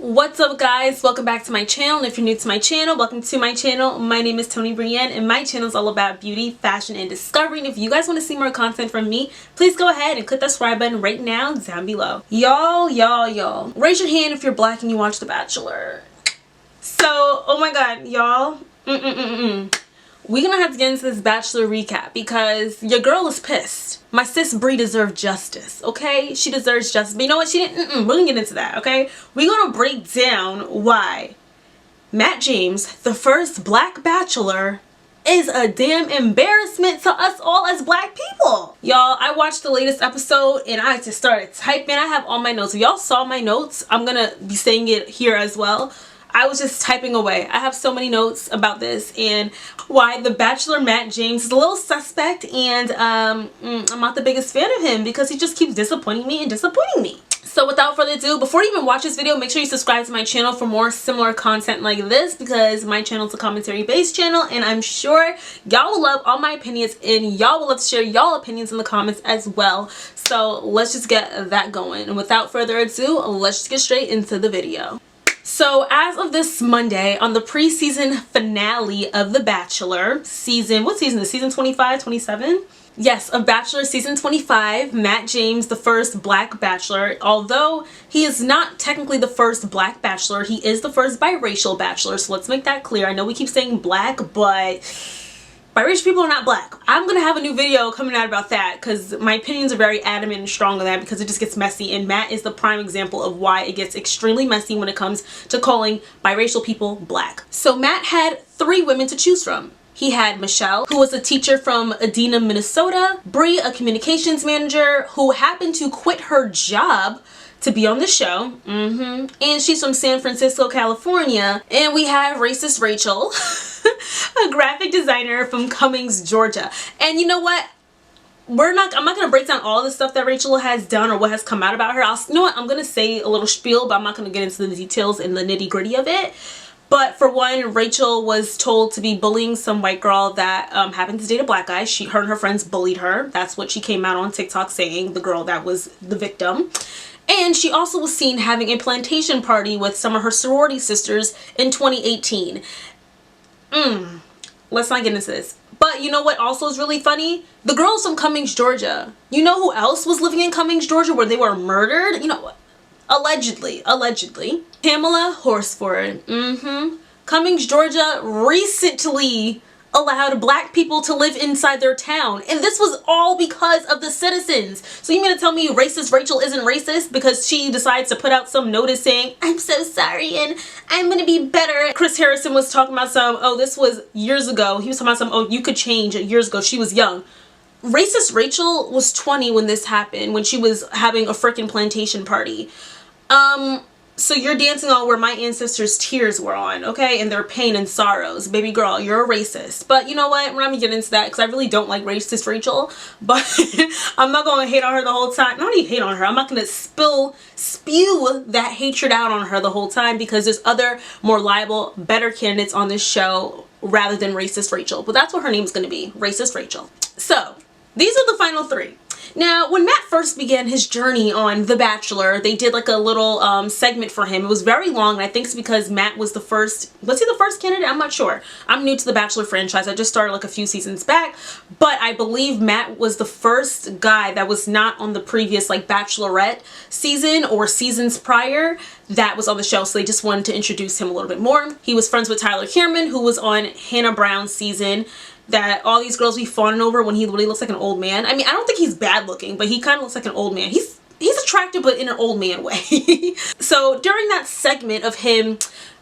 What's up guys, welcome back to my channel. If you're new to my channel, welcome to my channel. My name is Tony Brienne and my channel is all about beauty, fashion, and discovery. And if you guys want to see more content from me, please go ahead and click that subscribe button right now down below. Y'all, raise your hand if you're black and you watch The Bachelor. So, oh my god, y'all, we're gonna have to get into this Bachelor recap because your girl is pissed. My sis Brie deserved justice, okay? She deserves justice. But you know what? She didn't. We're gonna get into that, okay? We're gonna break down why Matt James, the first black bachelor, is a damn embarrassment to us all as black people. Y'all, I watched the latest episode and I just started typing. I have all my notes. If y'all saw my notes, I'm gonna be saying it here as well. I was just typing away. I have so many notes about this and why the Bachelor Matt James is a little suspect, and I'm not the biggest fan of him because he just keeps disappointing me. So without further ado, before you even watch this video, make sure you subscribe to my channel for more similar content like this because my channel is a commentary based channel and I'm sure y'all will love all my opinions and y'all will love to share y'all opinions in the comments as well. So let's just get that going, and without further ado, let's just get straight into the video. So as of this Monday, on the pre-season finale of The Bachelor season, what season is season 25, 27? Yes, of Bachelor season 25, Matt James, the first black bachelor, although he is not technically the first black bachelor, he is the first biracial bachelor, so let's make that clear. I know we keep saying black, but biracial people are not black. I'm gonna have a new video coming out about that because my opinions are very adamant and strong on that because it just gets messy, and Matt is the prime example of why it gets extremely messy when it comes to calling biracial people black. So Matt had 3 women to choose from. He had Michelle, who was a teacher from Edina, Minnesota, Brie, a communications manager who happened to quit her job to be on the show, and she's from San Francisco, California, and we have racist Rachel, a graphic designer from Cummings, Georgia. And you know what? I'm not gonna break down all the stuff that Rachel has done or what has come out about her. You know what? I'm gonna say a little spiel, but I'm not gonna get into the details and the nitty-gritty of it. But for one, Rachel was told to be bullying some white girl that happened to date a black guy. Her and her friends bullied her. That's what she came out on TikTok saying, the girl that was the victim. And she also was seen having a plantation party with some of her sorority sisters in 2018. Let's not get into this. But you know what also is really funny? The girls from Cummings, Georgia. You know who else was living in Cummings, Georgia where they were murdered? You know what? Allegedly. Pamela Horsford. Cummings, Georgia recently allowed black people to live inside their town, and this was all because of the citizens. So you mean to tell me racist Rachel isn't racist because she decides to put out some notice saying, I'm so sorry and I'm gonna be better? Chris Harrison was talking about this was years ago. He was talking about you could change years ago. She was young. Racist Rachel was 20 when this happened, when she was having a freaking plantation party. So you're dancing on where my ancestors' tears were on, okay? And their pain and sorrows. Baby girl, you're a racist. But you know what? We're not gonna get into that because I really don't like racist Rachel. But I'm not gonna hate on her the whole time. Not even hate on her. I'm not gonna spew that hatred out on her the whole time because there's other more liable, better candidates on this show rather than racist Rachel. But that's what her name's gonna be, racist Rachel. So these are the final 3. Now, when Matt first began his journey on The Bachelor, they did like a little segment for him. It was very long, and I think it's because Matt was the first, was he the first candidate? I'm not sure. I'm new to the Bachelor franchise. I just started like a few seasons back, but I believe Matt was the first guy that was not on the previous like Bachelorette season or seasons prior that was on the show, so they just wanted to introduce him a little bit more. He was friends with Tyler Cameron, who was on Hannah Brown's season that all these girls be fawning over when he literally looks like an old man. I mean, I don't think he's bad looking, but he kind of looks like an old man. He's attractive, but in an old man way. So during that segment of him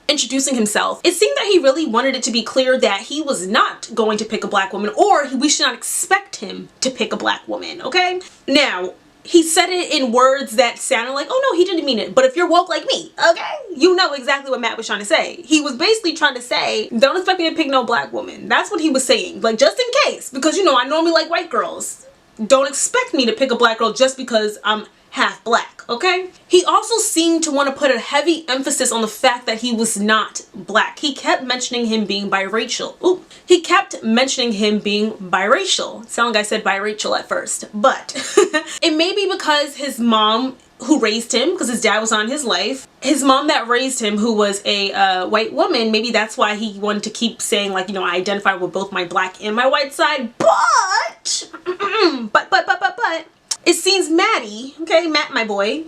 introducing himself, it seemed that he really wanted it to be clear that he was not going to pick a black woman, or we should not expect him to pick a black woman, okay? Now, he said it in words that sounded like, oh no, he didn't mean it. But if you're woke like me, okay, you know exactly what Matt was trying to say. He was basically trying to say, don't expect me to pick no black woman. That's what he was saying. Like, just in case, because you know, I normally like white girls. Don't expect me to pick a black girl just because I'm half black, okay? He also seemed to want to put a heavy emphasis on the fact that he was not black. He kept mentioning him being biracial. Ooh. He kept mentioning him being biracial. Sound like I said biracial at first, but it may be because his mom who raised him, because his dad was on his life. His mom that raised him, who was a white woman, maybe that's why he wanted to keep saying, like, you know, I identify with both my black and my white side. But, but, it seems Maddie, okay, Matt, my boy,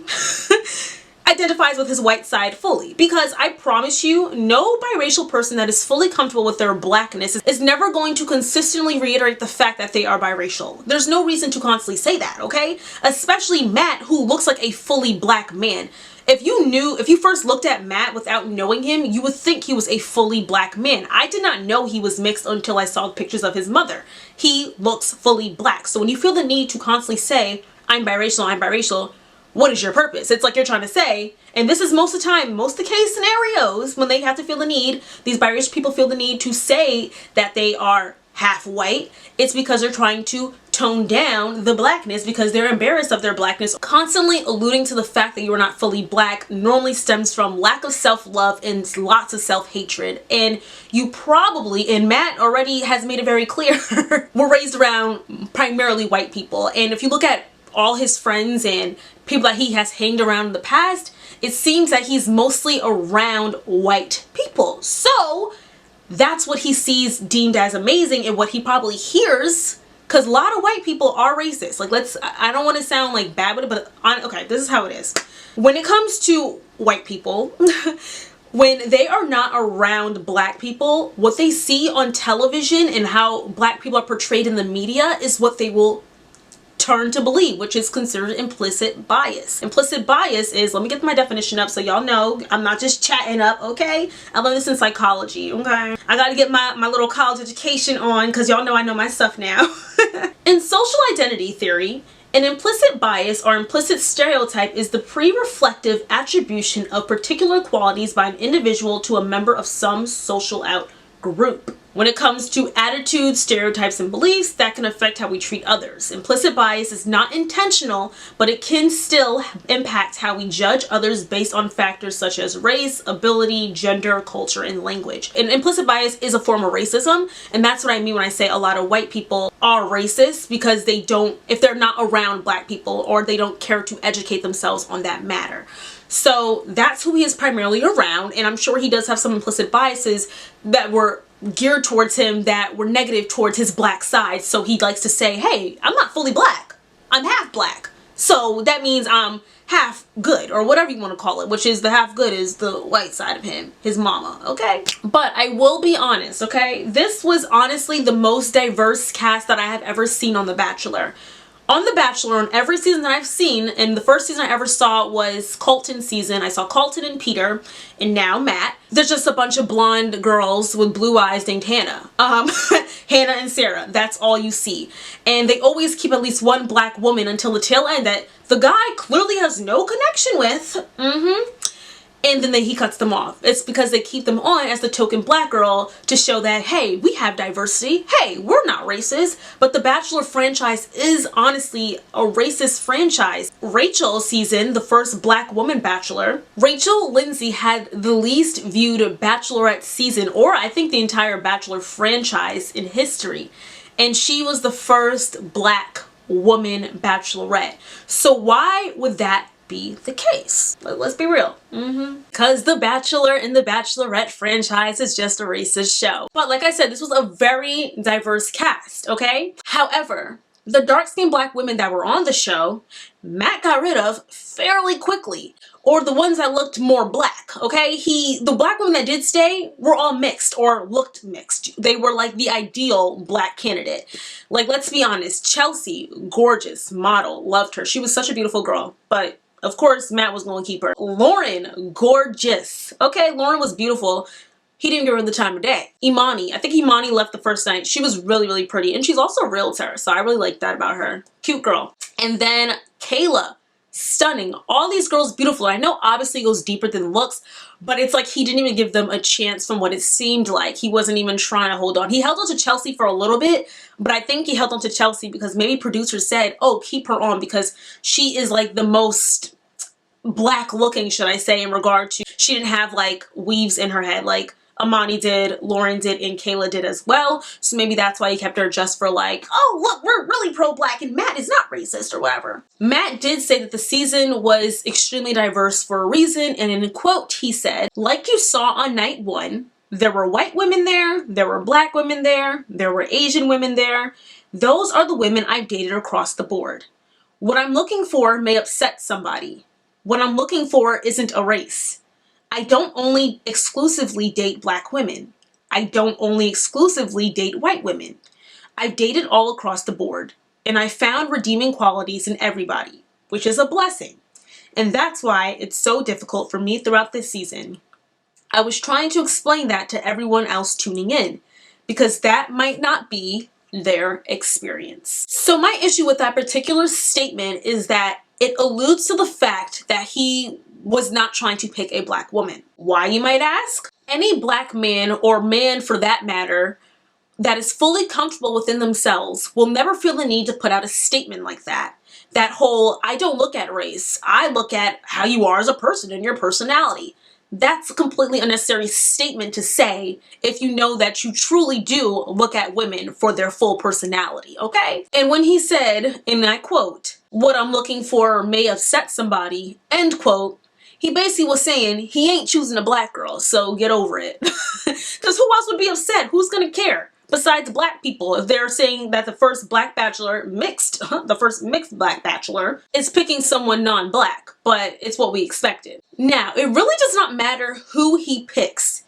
identifies with his white side fully, because I promise you, no biracial person that is fully comfortable with their blackness is never going to consistently reiterate the fact that they are biracial. There's no reason to constantly say that, okay? Especially Matt, who looks like a fully black man. If you first looked at Matt without knowing him, you would think he was a fully black man. I did not know he was mixed until I saw pictures of his mother. He looks fully black. So when you feel the need to constantly say, I'm biracial, what is your purpose? It's like you're trying to say, and this is most of the time, most of the case scenarios, when they have to feel the need, these biracial people feel the need to say that they are half white, it's because they're trying to tone down the blackness because they're embarrassed of their blackness. Constantly alluding to the fact that you are not fully black normally stems from lack of self-love and lots of self-hatred. And you probably, and Matt already has made it very clear, we're raised around primarily white people. And if you look at all his friends and people that he has hanged around in the past, it seems that he's mostly around white people. So that's what he sees deemed as amazing, and what he probably hears, because a lot of white people are racist. Like, I don't want to sound like bad with it, but okay, this is how it is. When it comes to white people, when they are not around black people, what they see on television and how black people are portrayed in the media is what they will turn to believe, which is considered implicit bias. Implicit bias is, let me get my definition up so y'all know I'm not just chatting up, okay? I learned this in psychology, okay? I gotta get my little college education on, because y'all know I know my stuff now. In social identity theory, an implicit bias or implicit stereotype is the pre-reflective attribution of particular qualities by an individual to a member of some social out group. When it comes to attitudes, stereotypes, and beliefs, that can affect how we treat others. Implicit bias is not intentional, but it can still impact how we judge others based on factors such as race, ability, gender, culture, and language. And implicit bias is a form of racism, and that's what I mean when I say a lot of white people are racist, because they don't, if they're not around black people, or they don't care to educate themselves on that matter. So that's who he is primarily around, and I'm sure he does have some implicit biases that were geared towards him that were negative towards his black side. So he likes to say, hey, I'm not fully black, I'm half black, so that means I'm half good, or whatever you want to call it, which is the half good is the white side of him, his mama, okay? But I will be honest, okay, this was honestly the most diverse cast that I have ever seen on The Bachelor. On The Bachelor, on every season that I've seen, and the first season I ever saw was Colton's season. I saw Colton and Peter, and now Matt. There's just a bunch of blonde girls with blue eyes named Hannah. Hannah and Sarah, that's all you see. And they always keep at least one black woman until the tail end that the guy clearly has no connection with. And then he cuts them off. It's because they keep them on as the token black girl to show that, hey, we have diversity. Hey, we're not racist. But the Bachelor franchise is honestly a racist franchise. Rachel's season, the first black woman Bachelor, Rachel Lindsay had the least viewed Bachelorette season, or I think the entire Bachelor franchise in history. And she was the first black woman Bachelorette. So why would that be the case? Let's be real. Because The Bachelor and the Bachelorette franchise is just a racist show. But like I said, this was a very diverse cast, okay? However, the dark-skinned black women that were on the show, Matt got rid of fairly quickly. Or the ones that looked more black, okay? The black women that did stay were all mixed or looked mixed. They were like the ideal black candidate. Like, let's be honest, Chelsea, gorgeous, model, loved her. She was such a beautiful girl, but of course, Matt was going to keep her. Lauren, gorgeous. Okay, Lauren was beautiful. He didn't give her the time of day. Imani, I think Imani left the first night. She was really, really pretty. And she's also a realtor, so I really like that about her. Cute girl. And then Kayla, stunning. All these girls beautiful. I know obviously it goes deeper than looks, but it's like he didn't even give them a chance from what it seemed like. He wasn't even trying to hold on. He held on to Chelsea for a little bit, but I think he held on to Chelsea because maybe producers said, oh, keep her on because she is like the most black looking, should I say, in regard to, she didn't have like weaves in her head. Like, Amani did, Lauren did, and Kayla did as well. So maybe that's why he kept her just for like, oh, look, we're really pro-black and Matt is not racist or whatever. Matt did say that the season was extremely diverse for a reason. And in a quote, he said, like you saw on night 1, there were white women there were black women there were Asian women there. Those are the women I've dated across the board. What I'm looking for may upset somebody. What I'm looking for isn't a race. I don't only exclusively date black women. I don't only exclusively date white women. I've dated all across the board, and I found redeeming qualities in everybody, which is a blessing. And that's why it's so difficult for me throughout this season. I was trying to explain that to everyone else tuning in, because that might not be their experience. So my issue with that particular statement is that it alludes to the fact that he was not trying to pick a black woman. Why, you might ask? Any black man, or man for that matter, that is fully comfortable within themselves will never feel the need to put out a statement like that. That whole, I don't look at race, I look at how you are as a person and your personality. That's a completely unnecessary statement to say if you know that you truly do look at women for their full personality, okay? And when he said, and I quote, what I'm looking for may upset somebody, end quote, he basically was saying he ain't choosing a black girl, so get over it. Because who else would be upset? Who's gonna care? Besides black people, if they're saying that the first black bachelor the first mixed black bachelor is picking someone non-black, but it's what we expected. Now, it really does not matter who he picks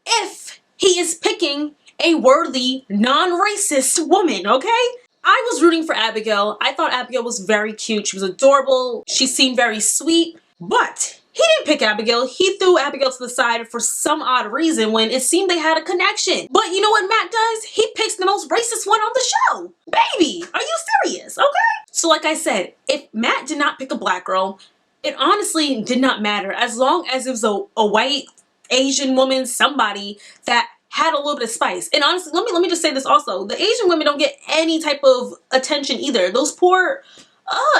if he is picking a worthy, non-racist woman, okay? I was rooting for Abigail. I thought Abigail was very cute. She was adorable. She seemed very sweet, but he didn't pick Abigail. He threw Abigail to the side for some odd reason when it seemed they had a connection. But you know what Matt does? He picks the most racist one on the show. Baby, are you serious? Okay? So like I said, if Matt did not pick a black girl, it honestly did not matter. As long as it was a white, Asian woman, somebody that had a little bit of spice. And honestly, let me just say this also. The Asian women don't get any type of attention either. Those poor...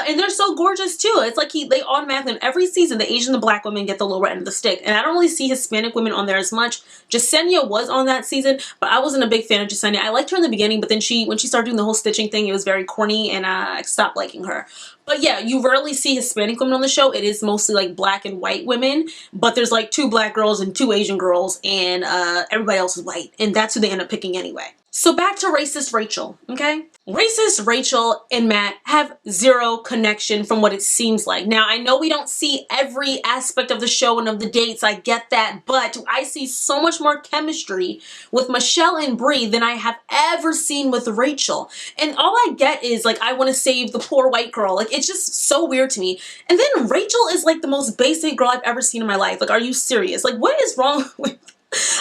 and they're so gorgeous too. It's like they automatically, in every season, the Asian and the black women get the lower end of the stick. And I don't really see Hispanic women on there as much. Jasenia was on that season, but I wasn't a big fan of Jasenia. I liked her in the beginning, but then when she started doing the whole stitching thing, it was very corny and I stopped liking her. But yeah, you rarely see Hispanic women on the show. It is mostly like black and white women, but there's like 2 black girls and 2 Asian girls, and everybody else is white. And that's who they end up picking anyway. So back to racist Rachel, okay? Racist Rachel and Matt have zero connection from what it seems like. Now, I know we don't see every aspect of the show and of the dates, I get that, but I see so much more chemistry with Michelle and Bree than I have ever seen with Rachel. And all I get is like, I want to save the poor white girl. Like, it's just so weird to me. And then Rachel is like the most basic girl I've ever seen in my life. Like, are you serious? Like, what is wrong with...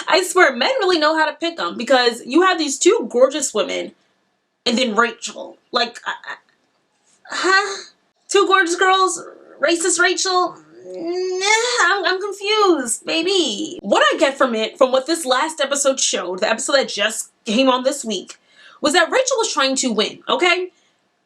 I swear, men really know how to pick them, because you have these 2 gorgeous women and then Rachel. Like, huh? 2 gorgeous girls, racist Rachel? Nah, I'm confused, baby. What I get from it, from what this last episode showed, the episode that just came on this week, was that Rachel was trying to win, okay?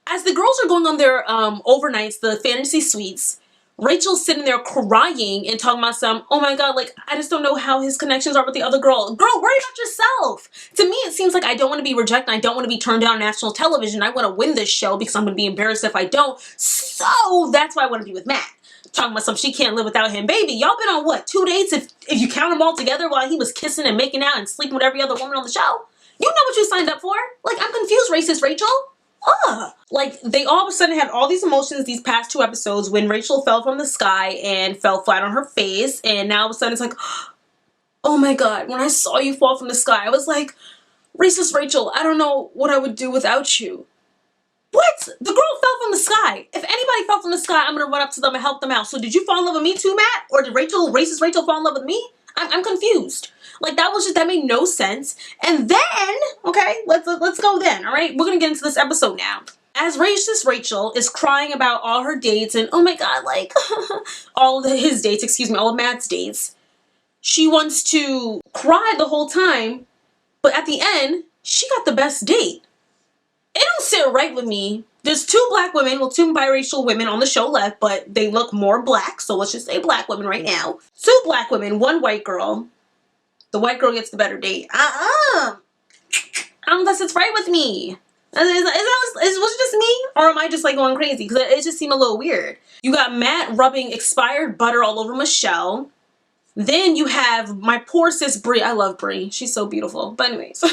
As the girls are going on their overnights, the fantasy suites, Rachel's sitting there crying and talking about some, oh my god, like, I just don't know how his connections are with the other girl. Girl, worry about yourself. To me, it seems like I don't want to be rejected. I don't want to be turned down on national television. I want to win this show because I'm going to be embarrassed if I don't. So that's why I want to be with Matt. Talking about some, she can't live without him. Baby, y'all been on what, 2 dates if you count them all together while he was kissing and making out and sleeping with every other woman on the show? You know what you signed up for. Like, I'm confused, racist Rachel. Like, they all of a sudden had all these emotions these past 2 episodes when Rachel fell from the sky and fell flat on her face, and now all of a sudden it's like, oh my god, when I saw you fall from the sky, I was like, racist Rachel, I don't know what I would do without you. What? The girl fell from the sky. If anybody fell from the sky, I'm gonna run up to them and help them out. So did you fall in love with me too, Matt? Or did racist Rachel fall in love with me? I'm confused. Like, that made no sense. And then, okay, let's go then, all right? We're gonna get into this episode now. As racist Rachel is crying about all her dates and, oh my god, like, all of his dates, excuse me, all of Matt's dates, she wants to cry the whole time, but at the end, she got the best date. It don't sit right with me. There's 2 black women, well, 2 biracial women on the show left, but they look more black, so let's just say black women right now. 2 black women, 1 white girl. The white girl gets the better date. I don't know if that's right with me. Was it just me? Or am I just like going crazy? Because it just seemed a little weird. You got Matt rubbing expired butter all over Michelle. Then you have my poor sis Brie. I love Brie. She's so beautiful. But anyways.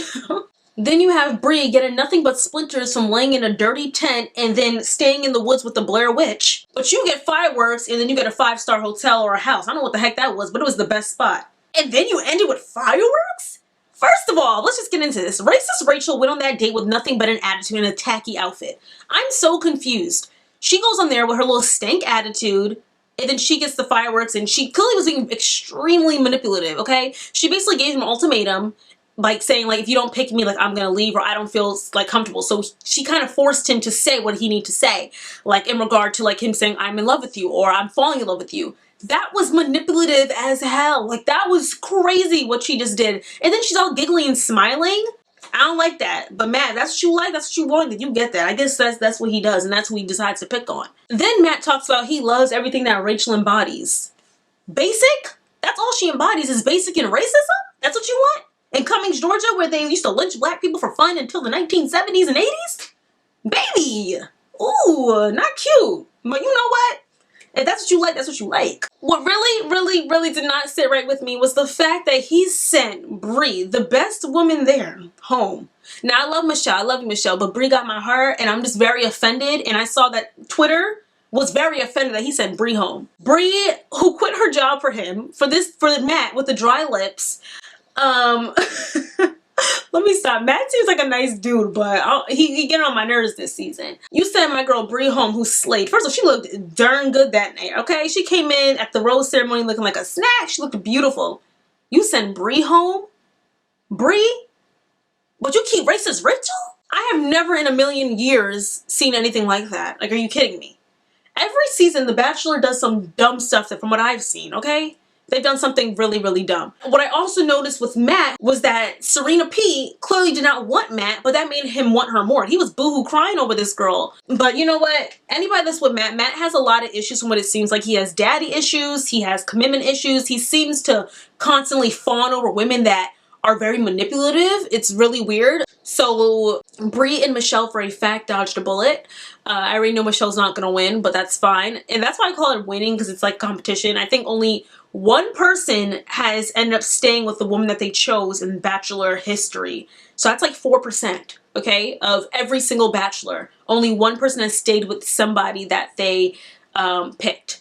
Then you have Brie getting nothing but splinters from laying in a dirty tent and then staying in the woods with the Blair Witch. But you get fireworks and then you get a 5-star hotel or a house. I don't know what the heck that was, but it was the best spot. And then you ended with fireworks? First of all, let's just get into this. Racist Rachel went on that date with nothing but an attitude and a tacky outfit. I'm so confused. She goes on there with her little stank attitude, and then she gets the fireworks, and she clearly was being extremely manipulative, okay? She basically gave him an ultimatum, like saying, like, if you don't pick me, like, I'm gonna leave, or I don't feel, like, comfortable. So she kind of forced him to say what he needed to say, like, in regard to, like, him saying, I'm in love with you, or I'm falling in love with you. That was manipulative as hell. Like, that was crazy what she just did. And then she's all giggly and smiling. I don't like that. But Matt, that's what you like, that's what you want, then you get that. I guess that's what he does, and that's who he decides to pick on. Then Matt talks about he loves everything that Rachel embodies. Basic? That's all she embodies is basic and racism? That's what you want? In Cummings, Georgia, where they used to lynch black people for fun until the 1970s and 80s? Baby! Ooh, not cute. But you know what? If that's what you like, that's what you like. What really did not sit right with me was the fact that he sent Brie, the best woman there, home. Now, I love Michelle. I love you, Michelle, but Brie got my heart, and I'm just very offended. And I saw that Twitter was very offended that he sent Brie home. Brie, who quit her job for him, for Matt with the dry lips. Let me stop. Matt seems like a nice dude, but he getting on my nerves this season. You sent my girl Brie home, who slayed. First of all, she looked darn good that night, okay? She came in at the rose ceremony looking like a snack. She looked beautiful. You send Brie home? Brie? But you keep racist Rachel? I have never in a million years seen anything like that. Like, are you kidding me? Every season, The Bachelor does some dumb stuff from what I've seen, okay? They've done something really dumb. What I also noticed with Matt was that Serena P clearly did not want Matt, but that made him want her more. He was boohoo crying over this girl. But you know what? Anybody that's with Matt has a lot of issues from what it seems like. He has daddy issues. He has commitment issues. He seems to constantly fawn over women that are very manipulative. It's really weird. So Brie and Michelle for a fact dodged a bullet. I already know Michelle's not gonna win, but that's fine. And that's why I call it winning, because it's like competition. I think only one person has ended up staying with the woman that they chose in Bachelor history. So that's like 4%, okay, of every single Bachelor. Only one person has stayed with somebody that they picked.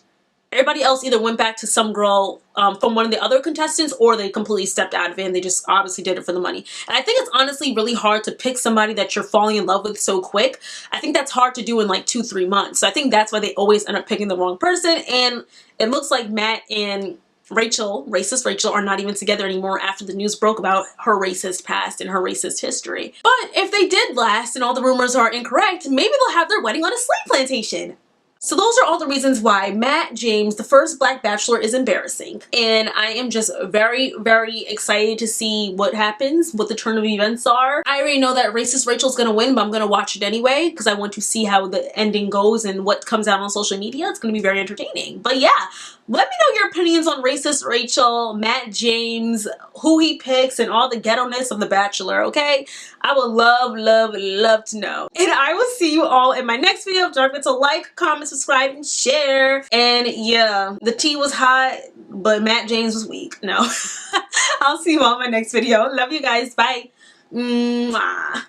Everybody else either went back to some girl from one of the other contestants, or they completely stepped out of it and they just obviously did it for the money. And I think it's honestly really hard to pick somebody that you're falling in love with so quick. I think that's hard to do in like 2-3 months. So I think that's why they always end up picking the wrong person. And it looks like Matt and Rachel, racist Rachel, are not even together anymore after the news broke about her racist past and her racist history. But if they did last and all the rumors are incorrect, maybe they'll have their wedding on a slave plantation. So those are all the reasons why Matt James, the first Black Bachelor, is embarrassing. And I am just very excited to see what happens, what the turn of events are. I already know that racist Rachel's gonna win, but I'm gonna watch it anyway because I want to see how the ending goes and what comes out on social media. It's gonna be very entertaining. But yeah, let me know your opinions on racist Rachel, Matt James, who he picks, and all the ghetto-ness of The Bachelor, okay? I would love to know. And I will see you all in my next video. Don't forget to like, comment, subscribe, and share. And yeah, the tea was hot, but Matt James was weak. No. I'll see you all in my next video. Love you guys. Bye. Mwah.